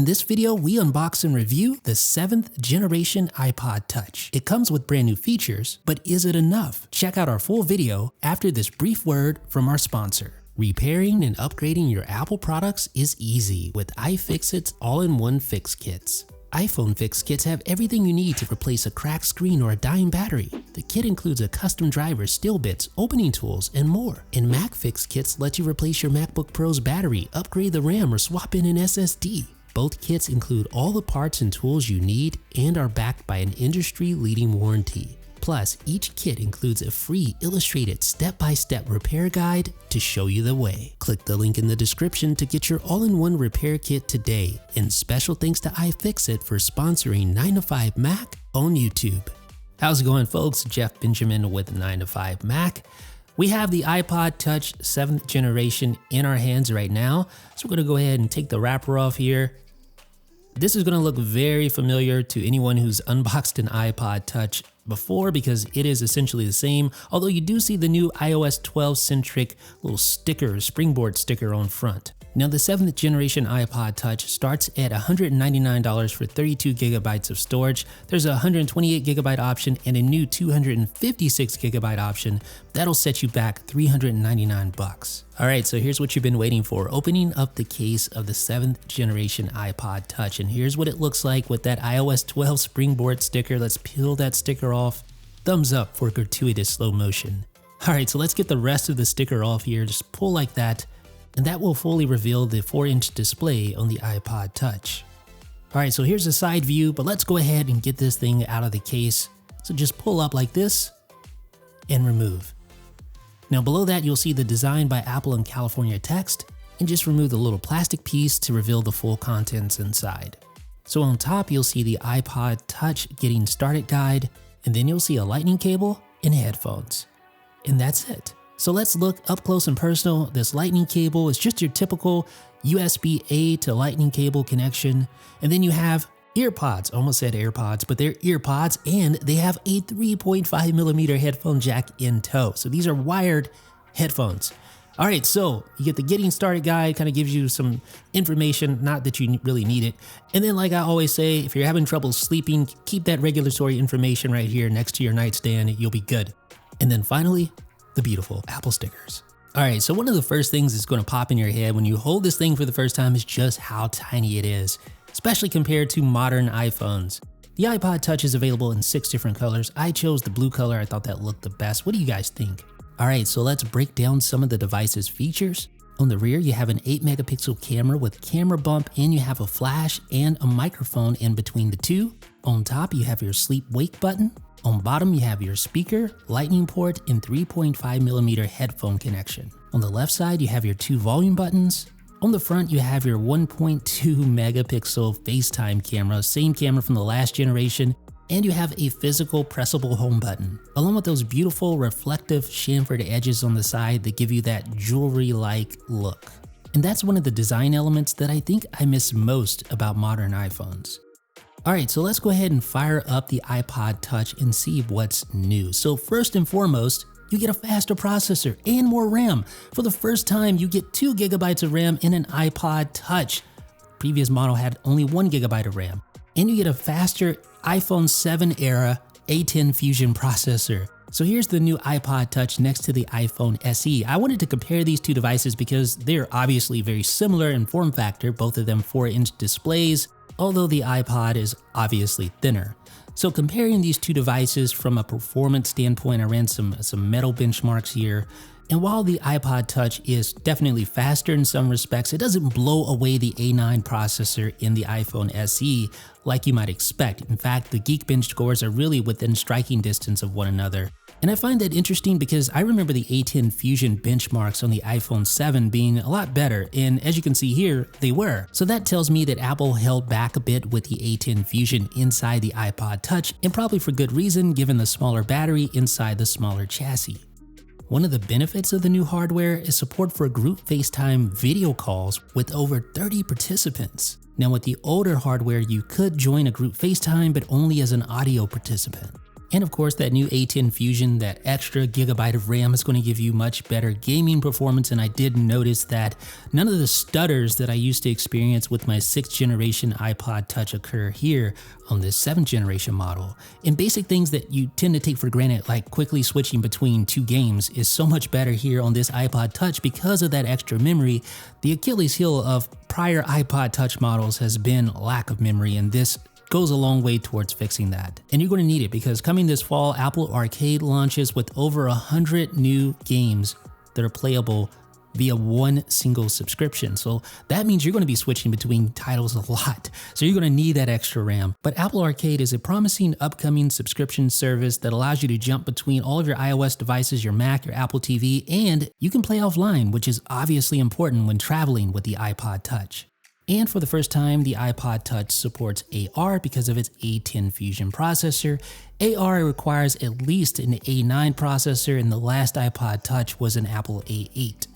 In this video, we unbox and review the 7th generation iPod Touch. It comes with brand new features, but is it enough? Check out our full video after this brief word from our sponsor. Repairing and upgrading your Apple products is easy with iFixit's all-in-one fix kits. iPhone fix kits have everything you need to replace a cracked screen or a dying battery. The kit includes a custom driver, steel bits, opening tools, and more. And Mac fix kits let you replace your MacBook Pro's battery, upgrade the RAM, or swap in an SSD. Both kits include all the parts and tools you need and are backed by an industry-leading warranty. Plus, each kit includes a free illustrated step-by-step repair guide to show you the way. Click the link in the description to get your all-in-one repair kit today. And special thanks to iFixit for sponsoring 9to5Mac on YouTube. How's it going, folks? Jeff Benjamin with 9to5Mac. We have the iPod Touch 7th generation in our hands right now. So we're gonna go ahead and take the wrapper off here. This is gonna look very familiar to anyone who's unboxed an iPod Touch before because it is essentially the same, although you do see the new iOS 12 centric little sticker, springboard sticker on front. Now the 7th generation iPod Touch starts at $199 for 32 gigabytes of storage. There's a 128 gigabyte option and a new 256 gigabyte option. That'll set you back $399. All right, so here's what you've been waiting for. Opening up the case of the 7th generation iPod Touch, and here's what it looks like with that iOS 12 springboard sticker. Let's peel that sticker off. Thumbs up for gratuitous slow motion. All right, so let's get the rest of the sticker off here. Just pull like that. And that will fully reveal the 4-inch display on the iPod Touch. All right, so here's a side view, but let's go ahead and get this thing out of the case. So just pull up like this and remove. Now below that, you'll see the Design by Apple in California text, and just remove the little plastic piece to reveal the full contents inside. So on top, you'll see the iPod Touch getting started guide, and then you'll see a lightning cable and headphones. And that's it. So let's look up close and personal. This lightning cable is just your typical USB-A to lightning cable connection. And then you have EarPods, almost said AirPods, but they're EarPods, and they have a 3.5 millimeter headphone jack in tow. So these are wired headphones. All right, so you get the getting started guide, kind of gives you some information, not that you really need it. And then like I always say, if you're having trouble sleeping, keep that regulatory information right here next to your nightstand, you'll be good. And then finally, the beautiful Apple stickers. All right, so one of the first things that's going to pop in your head when you hold this thing for the first time is just how tiny it is, especially compared to modern iPhones. The iPod Touch is available in 6 different colors. I chose the blue color. I thought that looked the best. What do you guys think? All right, so let's break down some of the device's features. On the rear, you have an 8 megapixel camera with camera bump, and you have a flash and a microphone in between the two. On top, you have your sleep wake button. On bottom, you have your speaker, lightning port, and 3.5 millimeter headphone connection. On the left side, you have your 2 volume buttons. On the front, you have your 1.2 megapixel FaceTime camera, same camera from the last generation, and you have a physical pressable home button, along with those beautiful reflective chamfered edges on the side that give you that jewelry-like look. And that's one of the design elements that I think I miss most about modern iPhones. All right, so let's go ahead and fire up the iPod Touch and see what's new. So first and foremost, you get a faster processor and more RAM. For the first time, you get 2 gigabytes of RAM in an iPod Touch. Previous model had only 1 gigabyte of RAM. And you get a faster iPhone 7 era A10 Fusion processor. So here's the new iPod Touch next to the iPhone SE. I wanted to compare these two devices because they're obviously very similar in form factor, both of them 4-inch displays, although the iPod is obviously thinner. So comparing these two devices from a performance standpoint, I ran some metal benchmarks here. And while the iPod Touch is definitely faster in some respects, it doesn't blow away the A9 processor in the iPhone SE like you might expect. In fact, the Geekbench scores are really within striking distance of one another. And I find that interesting because I remember the A10 Fusion benchmarks on the iPhone 7 being a lot better, and as you can see here, they were. So that tells me that Apple held back a bit with the A10 Fusion inside the iPod Touch, and probably for good reason given the smaller battery inside the smaller chassis. One of the benefits of the new hardware is support for group FaceTime video calls with over 30 participants. Now with the older hardware, you could join a group FaceTime, but only as an audio participant. And of course, that new A10 Fusion, that extra gigabyte of RAM is going to give you much better gaming performance. And I did notice that none of the stutters that I used to experience with my 6th generation iPod Touch occur here on this 7th generation model. And basic things that you tend to take for granted, like quickly switching between 2 games, is so much better here on this iPod Touch because of that extra memory. The Achilles heel of prior iPod Touch models has been lack of memory, and this goes a long way towards fixing that. And you're going to need it because coming this fall, Apple Arcade launches with over 100 new games that are playable via one single subscription. So that means you're going to be switching between titles a lot. So you're going to need that extra RAM. But Apple Arcade is a promising upcoming subscription service that allows you to jump between all of your iOS devices, your Mac, your Apple TV, and you can play offline, which is obviously important when traveling with the iPod Touch. And for the first time, the iPod Touch supports AR because of its A10 Fusion processor. AR requires at least an A9 processor, and the last iPod Touch was an Apple A8.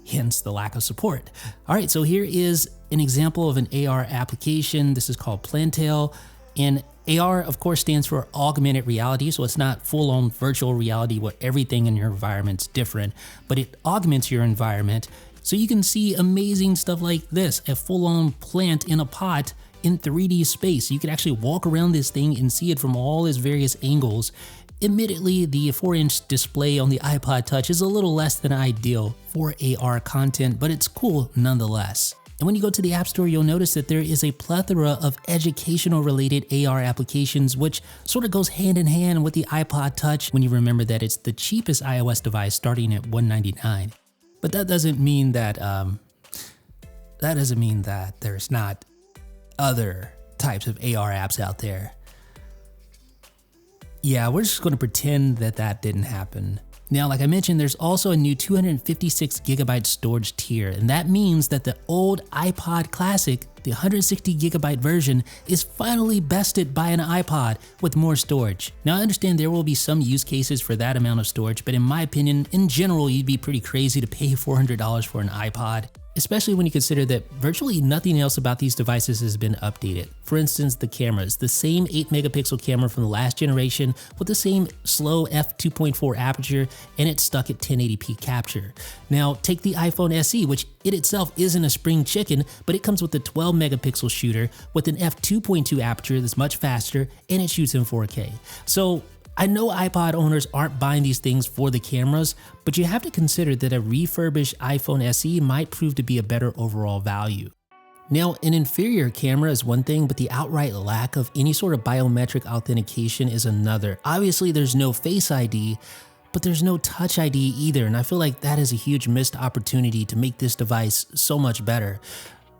Hence the lack of support. All right, so here is an example of an AR application. This is called Plantail. And AR, of course, stands for augmented reality, so it's not full-on virtual reality where everything in your environment's different, but it augments your environment. So you can see amazing stuff like this, a full-on plant in a pot in 3D space. You can actually walk around this thing and see it from all its various angles. Admittedly, the 4-inch display on the iPod Touch is a little less than ideal for AR content, but it's cool nonetheless. And when you go to the App Store, you'll notice that there is a plethora of educational related AR applications, which sort of goes hand in hand with the iPod Touch when you remember that it's the cheapest iOS device starting at $199. But that doesn't mean that there's not other types of AR apps out there. Yeah, we're just going to pretend that that didn't happen. Now, like I mentioned, there's also a new 256 gigabyte storage tier, and that means that the old iPod Classic, the 160 gigabyte version, is finally bested by an iPod with more storage. Now, I understand there will be some use cases for that amount of storage, but in my opinion, in general, you'd be pretty crazy to pay $400 for an iPod, especially when you consider that virtually nothing else about these devices has been updated. For instance, the cameras, the same 8 megapixel camera from the last generation with the same slow f2.4 aperture, and it's stuck at 1080p capture. Now, take the iPhone SE, which it itself isn't a spring chicken, but it comes with a 12 megapixel shooter with an f2.2 aperture that's much faster, and it shoots in 4K. So I know iPod owners aren't buying these things for the cameras, but you have to consider that a refurbished iPhone SE might prove to be a better overall value. Now, an inferior camera is one thing, but the outright lack of any sort of biometric authentication is another. Obviously, there's no Face ID, but there's no Touch ID either, and I feel like that is a huge missed opportunity to make this device so much better.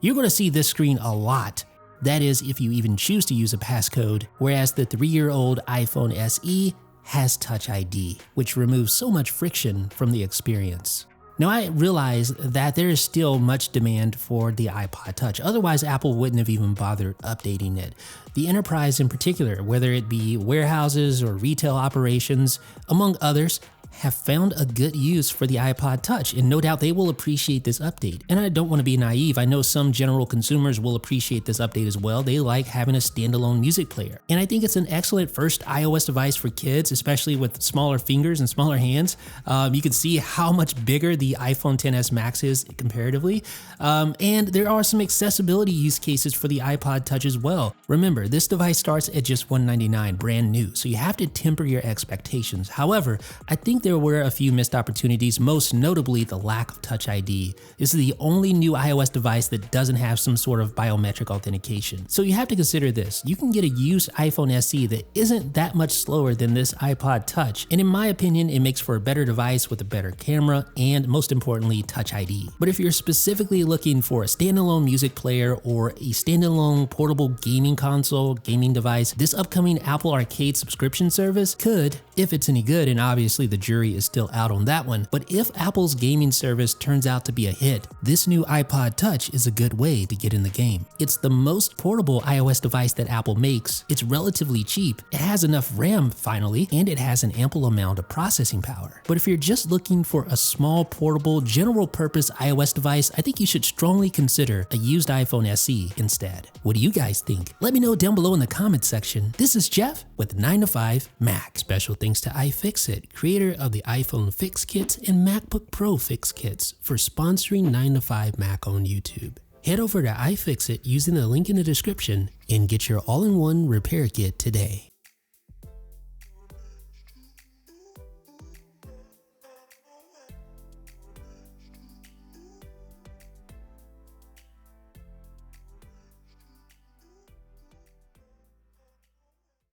You're going to see this screen a lot. That is, if you even choose to use a passcode, whereas the 3-year-old iPhone SE has Touch ID, which removes so much friction from the experience. Now, I realize that there is still much demand for the iPod Touch, otherwise Apple wouldn't have even bothered updating it. The enterprise in particular, whether it be warehouses or retail operations, among others, have found a good use for the iPod Touch, and no doubt they will appreciate this update. And I don't want to be naive, I know some general consumers will appreciate this update as well. They like having a standalone music player. And I think it's an excellent first iOS device for kids, especially with smaller fingers and smaller hands. You can see how much bigger the iPhone XS Max is comparatively. And there are some accessibility use cases for the iPod Touch as well. Remember, this device starts at just $199, brand new, so you have to temper your expectations. However, I think there were a few missed opportunities, most notably the lack of Touch ID. This is the only new iOS device that doesn't have some sort of biometric authentication. So you have to consider this. You can get a used iPhone SE that isn't that much slower than this iPod Touch, and in my opinion, it makes for a better device with a better camera and, most importantly, Touch ID. But if you're specifically looking for a standalone music player or a standalone portable gaming console, gaming device, this upcoming Apple Arcade subscription service could, if it's any good, and obviously the jury is still out on that one, but if Apple's gaming service turns out to be a hit, this new iPod Touch is a good way to get in the game. It's the most portable iOS device that Apple makes, it's relatively cheap, it has enough RAM finally, and it has an ample amount of processing power. But if you're just looking for a small, portable, general purpose iOS device, I think you should strongly consider a used iPhone SE instead. What do you guys think? Let me know down below in the comments section. This is Jeff with 9to5 Mac. Special thanks to iFixit, creator of the iPhone Fix Kits and MacBook Pro Fix Kits, for sponsoring 9to5 Mac on YouTube. Head over to iFixit using the link in the description and get your all-in-one repair kit today.